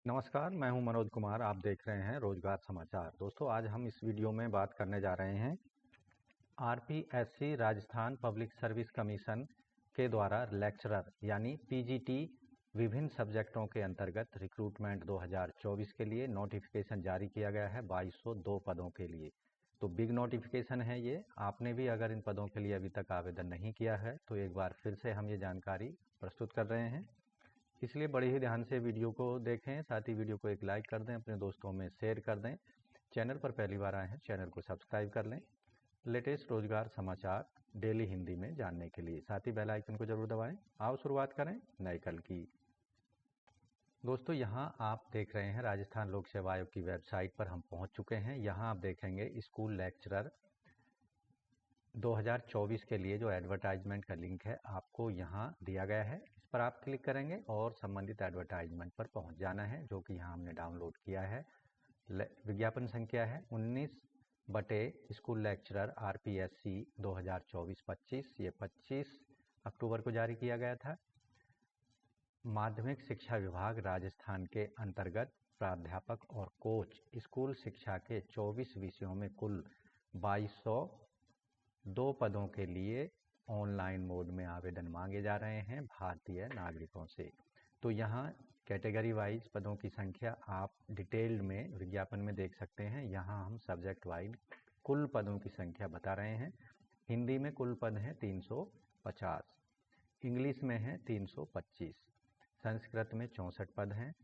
नमस्कार, मैं हूं मनोज कुमार। आप देख रहे हैं रोजगार समाचार। दोस्तों, आज हम इस वीडियो में बात करने जा रहे हैं RPSC Rajasthan public service commission के द्वारा लेक्चरर यानी पीजीटी विभिन्न सब्जेक्टों के अंतर्गत रिक्रूटमेंट 2024 के लिए नोटिफिकेशन जारी किया गया है 2202 पदों के लिए। तो बिग नोटिफिकेशन है ये। आपने भी अगर इन पदों के लिए अभी तक आवेदन नहीं किया है तो एक बार फिर से हम ये जानकारी प्रस्तुत कर रहे हैं, इसलिए बड़े ही ध्यान से वीडियो को देखें। साथ ही वीडियो को एक लाइक कर दें, अपने दोस्तों में शेयर कर दें। चैनल पर पहली बार आए हैं, चैनल को सब्सक्राइब कर लें लेटेस्ट रोजगार समाचार डेली हिंदी में जानने के लिए। साथ ही बेल आइकन को जरूर दबाएं। आओ शुरुआत करें नए कल की। दोस्तों, यहाँ आप देख रहे हैं राजस्थान लोक सेवा आयोग की वेबसाइट पर हम पहुँच चुके हैं। यहाँ आप देखेंगे स्कूल लेक्चरर 2024 के लिए जो एडवर्टाइजमेंट का लिंक है आपको यहाँ दिया गया है। इस पर आप क्लिक करेंगे और संबंधित एडवर्टाइजमेंट पर पहुँच जाना है, जो कि यहाँ हमने डाउनलोड किया है। विज्ञापन संख्या है 19 बटे स्कूल लेक्चरर आरपीएससी 2024-25। ये 25 अक्टूबर को जारी किया गया था। माध्यमिक शिक्षा विभाग राजस्थान के अंतर्गत प्राध्यापक और कोच स्कूल शिक्षा के 24 विषयों में कुल 2202 पदों के लिए ऑनलाइन मोड में आवेदन मांगे जा रहे हैं भारतीय नागरिकों से। तो यहाँ कैटेगरी वाइज पदों की संख्या आप डिटेल्ड में विज्ञापन में देख सकते हैं। यहाँ हम सब्जेक्ट वाइज कुल पदों की संख्या बता रहे हैं। हिंदी में कुल पद हैं 350, इंग्लिश में है 325, संस्कृत में 64 पद हैं,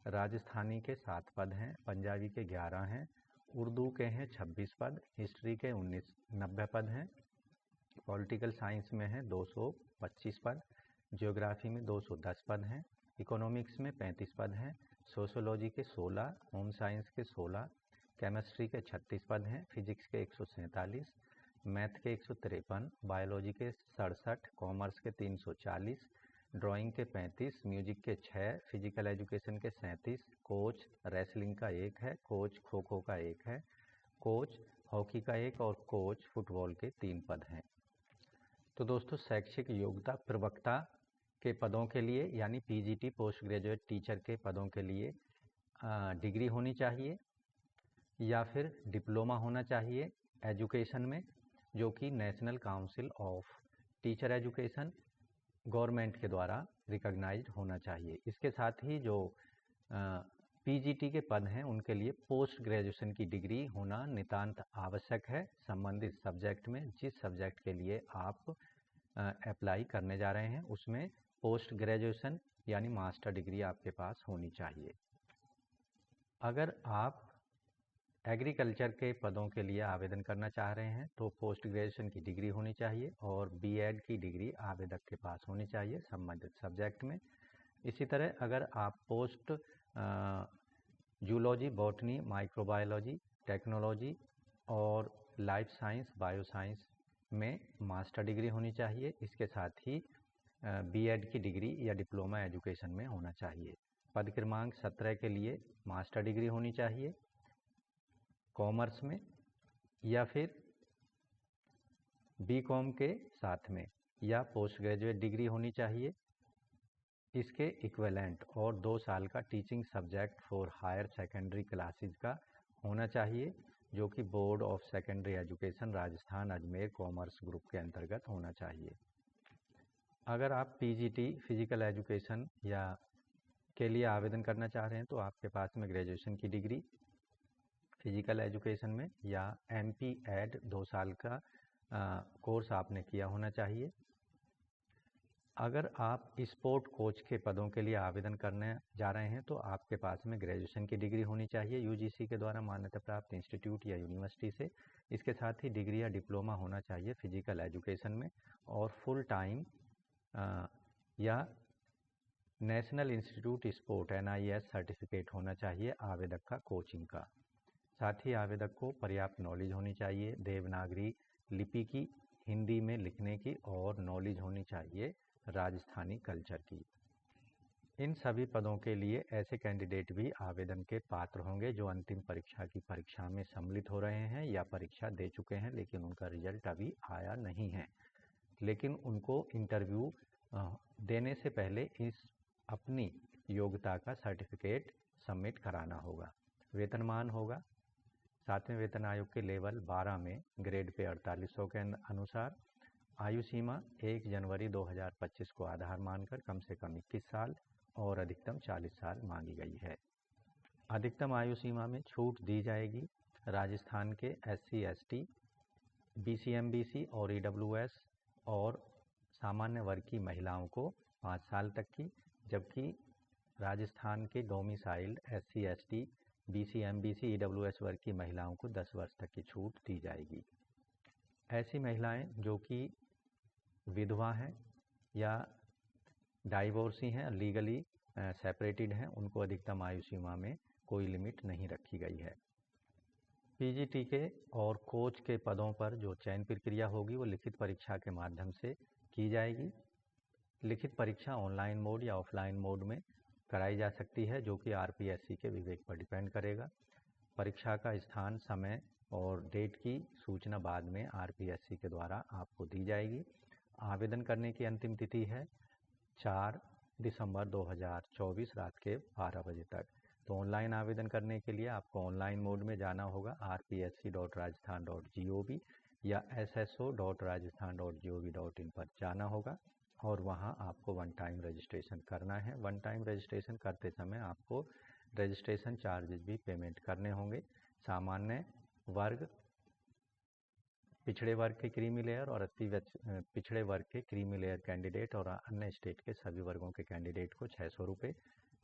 राजस्थानी के 7 पद हैं, पंजाबी के 11 हैं, उर्दू के हैं 26 पद, हिस्ट्री के 90 पद हैं, पॉलिटिकल साइंस में है 225 पद, ज्योग्राफी में 210 पद हैं, इकोनॉमिक्स में 35 पद हैं, सोशोलॉजी के 16, होम साइंस के 16, केमिस्ट्री के 36 पद हैं, फिजिक्स के 147, मैथ के 153, बायोलॉजी के 67, कॉमर्स के 340, ड्राइंग के 35, म्यूजिक के 6, फिजिकल एजुकेशन के 37, कोच रेसलिंग का 1 है, कोच खो खो का 1 है, कोच हॉकी का 1 और कोच फुटबॉल के 3 पद हैं। तो दोस्तों, शैक्षिक योग्यता प्रवक्ता के पदों के लिए यानी पीजीटी पोस्ट ग्रेजुएट टीचर के पदों के लिए डिग्री होनी चाहिए या फिर डिप्लोमा होना चाहिए एजुकेशन में, जो कि national council of teacher education government के द्वारा रिकॉग्नाइज्ड होना चाहिए। इसके साथ ही जो पीजीटी के पद हैं उनके लिए पोस्ट ग्रेजुएशन की डिग्री होना नितांत आवश्यक है। संबंधित सब्जेक्ट में जिस सब्जेक्ट के लिए आप अप्लाई करने जा रहे हैं उसमें पोस्ट ग्रेजुएशन यानी मास्टर डिग्री आपके पास होनी चाहिए। अगर आप एग्रीकल्चर के पदों के लिए आवेदन करना चाह रहे हैं तो पोस्ट ग्रेजुएशन की डिग्री होनी चाहिए और बीएड की डिग्री आवेदक के पास होनी चाहिए संबंधित सब्जेक्ट में। इसी तरह अगर आप post zoology, botany, microbiology, technology और लाइफ साइंस, बायो साइंस में मास्टर डिग्री होनी चाहिए। इसके साथ ही बीएड की डिग्री या डिप्लोमा एजुकेशन में होना चाहिए। पद क्रमांक 17 के लिए मास्टर डिग्री होनी चाहिए कॉमर्स में या फिर बीकॉम के साथ में, या पोस्ट ग्रेजुएट डिग्री होनी चाहिए इसके इक्विवेलेंट, और 2 साल का teaching subject for higher secondary classes का होना चाहिए, जो कि board of secondary education Rajasthan Ajmer commerce group के अंतर्गत होना चाहिए। अगर आप पीजीटी फिजिकल एजुकेशन या के लिए आवेदन करना चाह रहे हैं तो आपके पास में ग्रेजुएशन की डिग्री फिजिकल एजुकेशन में या एमपी एड 2 साल का कोर्स आपने किया होना चाहिए। अगर आप स्पोर्ट कोच के पदों के लिए आवेदन करने जा रहे हैं तो आपके पास में ग्रेजुएशन की डिग्री होनी चाहिए यूजीसी के द्वारा मान्यता प्राप्त इंस्टीट्यूट या यूनिवर्सिटी से। इसके साथ ही डिग्री या डिप्लोमा होना चाहिए फिजिकल एजुकेशन में और फुल टाइम या national institute sport NIS certificate होना चाहिए आवेदक का कोचिंग का। साथ ही आवेदक को पर्याप्त नॉलेज होनी चाहिए देवनागरी लिपि की, हिंदी में लिखने की और नॉलेज होनी चाहिए राजस्थानी कल्चर की। इन सभी पदों के लिए ऐसे कैंडिडेट भी आवेदन के पात्र होंगे जो अंतिम परीक्षा की परीक्षा में सम्मिलित हो रहे हैं या परीक्षा दे चुके हैं लेकिन उनका रिजल्ट अभी आया नहीं है, लेकिन उनको इंटरव्यू देने से पहले अपनी योग्यता का सर्टिफिकेट सबमिट कराना होगा। वेतनमान होगा 7वें वेतन आयोग के लेवल 12 में ग्रेड पे 4800 के अनुसार। आयु सीमा 1 जनवरी 2025 को आधार मानकर कम से कम 21 साल और अधिकतम 40 साल मांगी गई है। अधिकतम आयु सीमा में छूट दी जाएगी राजस्थान के SC ST BC MBC और EWS और सामान्य वर्ग की महिलाओं को 5 साल तक की, जबकि राजस्थान के domiciled SC ST BC MBC EWS वर्ग की महिलाओं को 10 वर्ष तक की छूट दी जाएगी। ऐसी महिलाएं जो कि विधवा हैं या डाइवोर्सी हैं, लीगली सेपरेटेड हैं, उनको अधिकतम आयु सीमा में कोई लिमिट नहीं रखी गई है। PGT के और कोच के पदों पर जो चयन प्रक्रिया होगी वो लिखित परीक्षा के माध्यम से की जाएगी। लिखित परीक्षा ऑनलाइन मोड या ऑफलाइन मोड में कराई जा सकती है, जो कि RPSC के विवेक पर डिपेंड करेगा। परीक्षा का स्थान, समय और डेट की सूचना बाद में RPSC के द्वारा आपको दी जाएगी। आवेदन करने की अंतिम तिथि है 4 दिसंबर 2024 रात के 12 बजे तक। तो ऑनलाइन आवेदन करने के लिए आपको ऑनलाइन मोड में जाना होगा rpsc.rajasthan.gov या sso.rajasthan.gov.in पर जाना होगा और वहां आपको वन टाइम रजिस्ट्रेशन करना है। वन टाइम रजिस्ट्रेशन करते समय आपको रजिस्ट्रेशन चार्जेस भी पेमेंट करने होंगे। सामान्य वर्ग, पिछड़े वर्ग के क्रीमी लेयर और अति पिछड़े वर्ग के क्रीमी लेयर कैंडिडेट और अन्य स्टेट के सभी वर्गों के कैंडिडेट को 600 रुपये,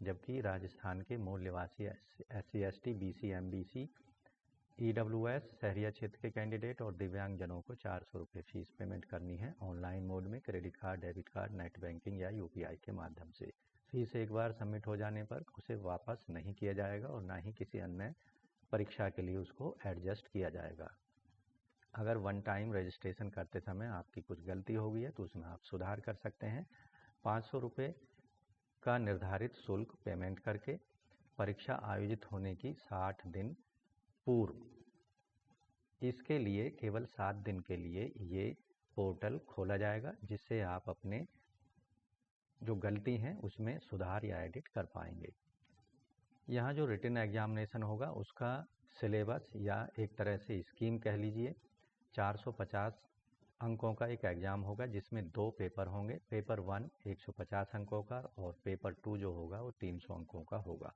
जबकि राजस्थान के मूल निवासी SC ST BC MBC EWS शहरिया क्षेत्र के कैंडिडेट और दिव्यांगजनों को 400 रुपये फीस पेमेंट करनी है ऑनलाइन मोड में credit card, debit card, net banking या UPI के माध्यम से। फीस एक बार सबमिट हो जाने पर उसे वापस नहीं किया जाएगा और ना ही किसी अन्य परीक्षा के लिए उसको एडजस्ट किया जाएगा। अगर वन टाइम रजिस्ट्रेशन करते समय आपकी कुछ गलती हो गई है तो उसमें आप सुधार कर सकते हैं। 500 रुपये का निर्धारित शुल्क पेमेंट करके परीक्षा आयोजित होने की 60 दिन पूर्व, इसके लिए केवल 7 दिन के लिए ये पोर्टल खोला जाएगा, जिससे आप अपने जो गलती हैं उसमें सुधार या एडिट कर पाएंगे। यहाँ जो रिटन एग्जामिनेशन होगा उसका सिलेबस या एक तरह से स्कीम कह लीजिए, 450 अंकों का एक एग्ज़ाम होगा जिसमें 2 पेपर होंगे। पेपर 1 150 अंकों का और पेपर 2 जो होगा वो 300 अंकों का होगा।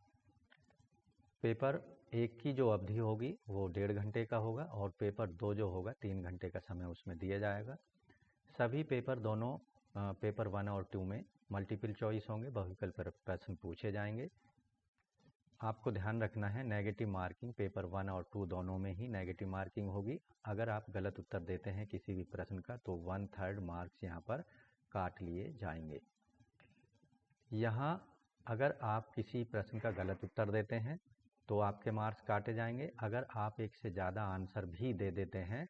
पेपर 1 की जो अवधि होगी वो 1.5 घंटे का होगा और पेपर 2 जो होगा 3 घंटे का समय उसमें दिया जाएगा। सभी पेपर दोनों पेपर 1 और 2 में मल्टीपल चॉइस होंगे, बहुविकल्प प्रश्न पूछे जाएंगे। आपको ध्यान रखना है नेगेटिव मार्किंग पेपर 1 और 2 दोनों में ही नेगेटिव मार्किंग होगी। अगर आप गलत उत्तर देते हैं किसी भी प्रश्न का तो 1/3 मार्क्स यहाँ पर काट लिए जाएंगे। यहाँ अगर आप किसी प्रश्न का गलत उत्तर देते हैं तो आपके मार्क्स काटे जाएंगे। अगर आप एक से ज़्यादा आंसर भी दे देते हैं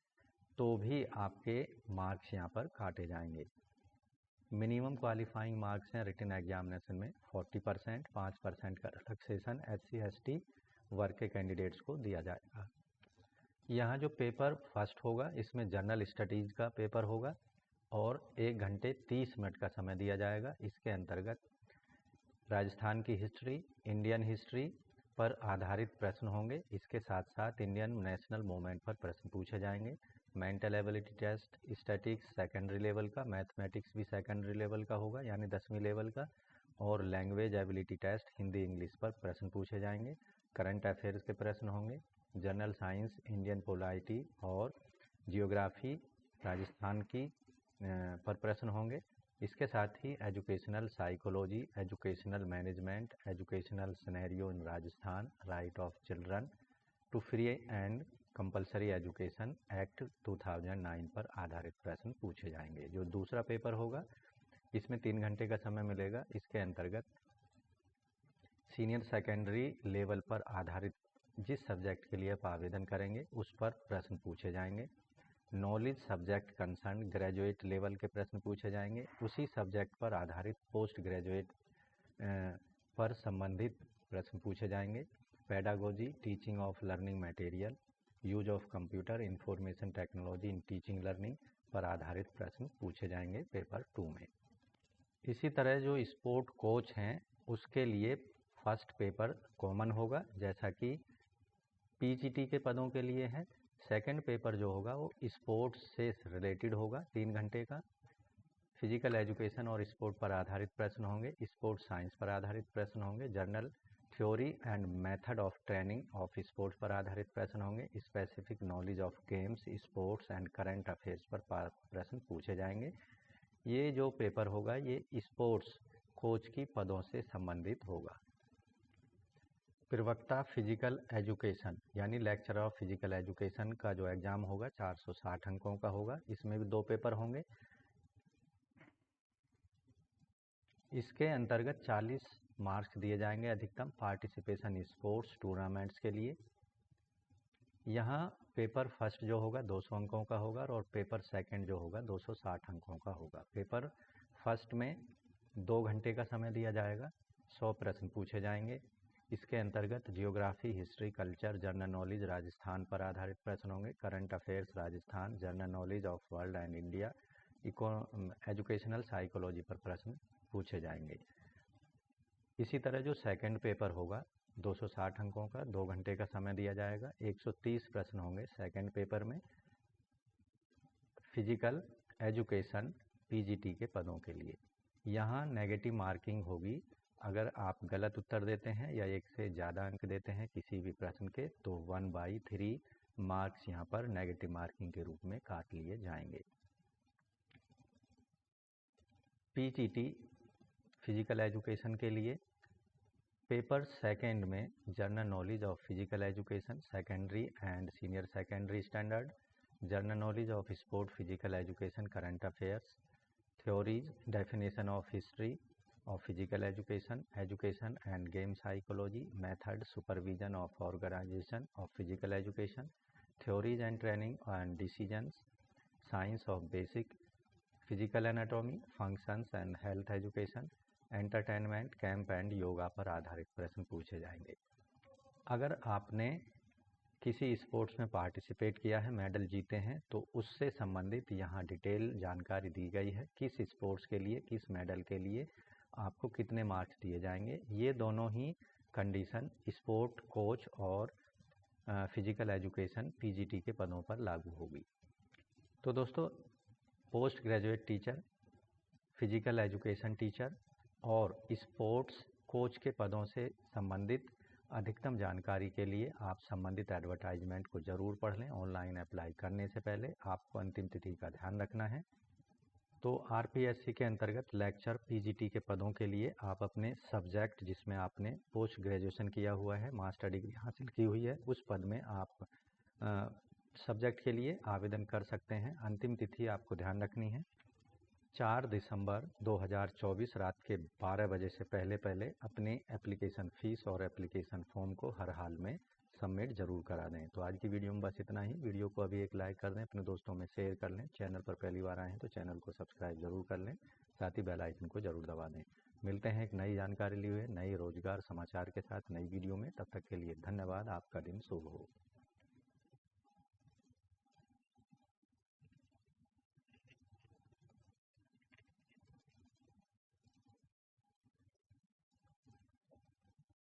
तो भी आपके मार्क्स यहाँ पर काटे जाएंगे। मिनिमम क्वालिफाइंग मार्क्स हैं रिटन एग्जामिनेशन में 40%, 5% का रिलैक्सेशन SC ST वर्ग के कैंडिडेट्स को दिया जाएगा। यहाँ जो पेपर फर्स्ट होगा इसमें जनरल स्टडीज़ का पेपर होगा और 1 घंटे 30 मिनट का समय दिया जाएगा। इसके अंतर्गत राजस्थान की हिस्ट्री, इंडियन हिस्ट्री पर आधारित प्रश्न होंगे। इसके साथ साथ इंडियन नेशनल मूवमेंट पर प्रश्न पूछे जाएंगे। Mental ability test, statics secondary level का, मैथमेटिक्स भी सेकेंडरी लेवल का होगा यानी 10वीं लेवल का, और language ability test Hindi English पर प्रश्न पूछे जाएंगे। करंट अफेयर्स के प्रश्न होंगे। जनरल साइंस, इंडियन पोलाइटी और जियोग्राफी राजस्थान की पर प्रश्न होंगे। इसके साथ ही educational psychology, educational management, educational scenario in Rajasthan, right of children to free and compulsory education act 2009 पर आधारित प्रश्न पूछे जाएंगे। जो दूसरा पेपर होगा इसमें 3 घंटे का समय मिलेगा। इसके अंतर्गत सीनियर सेकेंडरी लेवल पर आधारित जिस सब्जेक्ट के लिए आप आवेदन करेंगे उस पर प्रश्न पूछे जाएंगे। Knowledge subject concern graduate level के प्रश्न पूछे जाएंगे। उसी सब्जेक्ट पर आधारित पोस्ट ग्रेजुएट पर संबंधित प्रश्न पूछे जाएंगे। Pedagogy, teaching of learning material, use of computer information technology in teaching learning पर आधारित प्रश्न पूछे जाएंगे पेपर 2 में। इसी तरह जो स्पोर्ट कोच हैं उसके लिए फर्स्ट पेपर कॉमन होगा, जैसा कि पीजीटी के पदों के लिए है। सेकंड पेपर जो होगा वो स्पोर्ट्स से रिलेटेड होगा, 3 घंटे का। फिजिकल एजुकेशन और स्पोर्ट पर आधारित प्रश्न होंगे, स्पोर्ट्स साइंस पर आधारित प्रश्न होंगे, general theory and method of training of sports पर आधारित प्रश्न होंगे, specific knowledge of games, sports and current affairs पर प्रश्न पूछे जाएंगे। ये जो पेपर होगा ये स्पोर्ट्स कोच की पदों से संबंधित होगा। प्रवक्ता फिजिकल एजुकेशन यानी लेक्चरर ऑफ फिजिकल एजुकेशन का जो एग्ज़ाम होगा 460 अंकों का होगा। इसमें भी 2 पेपर होंगे। इसके अंतर्गत 40 मार्क्स दिए जाएंगे अधिकतम पार्टिसिपेशन स्पोर्ट्स टूर्नामेंट्स के लिए। यहाँ पेपर फर्स्ट जो होगा 200 अंकों का होगा और पेपर सेकंड जो होगा 260 अंकों का होगा। पेपर फर्स्ट में 2 घंटे का समय दिया जाएगा, 100 प्रश्न पूछे जाएंगे। इसके अंतर्गत geography, history, culture, general knowledge Rajasthan पर आधारित प्रश्न होंगे, current affairs Rajasthan, general knowledge of world and India, educational psychology पर प्रश्न पूछे जाएंगे। इसी तरह जो सेकंड पेपर होगा 260 अंकों का, 2 घंटे का समय दिया जाएगा, 130 प्रश्न होंगे सेकंड पेपर में फिजिकल एजुकेशन पीजीटी के पदों के लिए। यहाँ नेगेटिव मार्किंग होगी, अगर आप गलत उत्तर देते हैं या एक से ज़्यादा अंक देते हैं किसी भी प्रश्न के तो 1/3 मार्क्स यहाँ पर नेगेटिव मार्किंग के रूप में काट लिए जाएंगे। पीजीटी फिजिकल एजुकेशन के लिए पेपर सेकंड में general knowledge of physical education secondary and senior secondary standard, general knowledge of sport physical education current affairs, theories, definition of history of physical education, education and game psychology, method, supervision of organisation of physical education, theories and training and decisions, science of basic physical anatomy, functions and health education, entertainment, camp and yoga पर आधारित प्रश्न पूछे जाएंगे। अगर आपने किसी sports में participate किया है, मेडल जीते हैं, तो उससे संबंधित यहाँ डिटेल जानकारी दी गई है, किस स्पोर्ट्स के लिए, किस मेडल के लिए आपको कितने मार्क्स दिए जाएंगे। ये दोनों ही कंडीशन स्पोर्ट कोच और फिजिकल एजुकेशन पीजीटी के पदों पर लागू होगी। तो दोस्तों, post graduate teacher, physical education teacher और स्पोर्ट्स कोच के पदों से संबंधित अधिकतम जानकारी के लिए आप संबंधित एडवर्टाइजमेंट को ज़रूर पढ़ लें। ऑनलाइन अप्लाई करने से पहले आपको अंतिम तिथि का ध्यान रखना है। तो आरपीएससी के अंतर्गत लेक्चर पीजीटी के पदों के लिए आप अपने सब्जेक्ट जिसमें आपने पोस्ट ग्रेजुएशन किया हुआ है, मास्टर डिग्री हासिल की हुई है, उस पद में आप सब्जेक्ट के लिए आवेदन कर सकते हैं। अंतिम तिथि आपको ध्यान रखनी है 4 दिसंबर 2024 रात के 12 बजे से पहले अपने एप्लीकेशन फ़ीस और एप्लीकेशन फॉर्म को हर हाल में सबमिट जरूर करा दें। तो आज की वीडियो में बस इतना ही। वीडियो को अभी एक लाइक कर दें, अपने दोस्तों में शेयर कर लें। चैनल पर पहली बार आए हैं तो चैनल को सब्सक्राइब जरूर कर लें, साथ ही बेल आइकन को जरूर दबा दें। मिलते हैं एक नई जानकारी लिए हुए नई रोजगार समाचार के साथ नई वीडियो में। तब तक के लिए धन्यवाद। आपका दिन शुभ हो।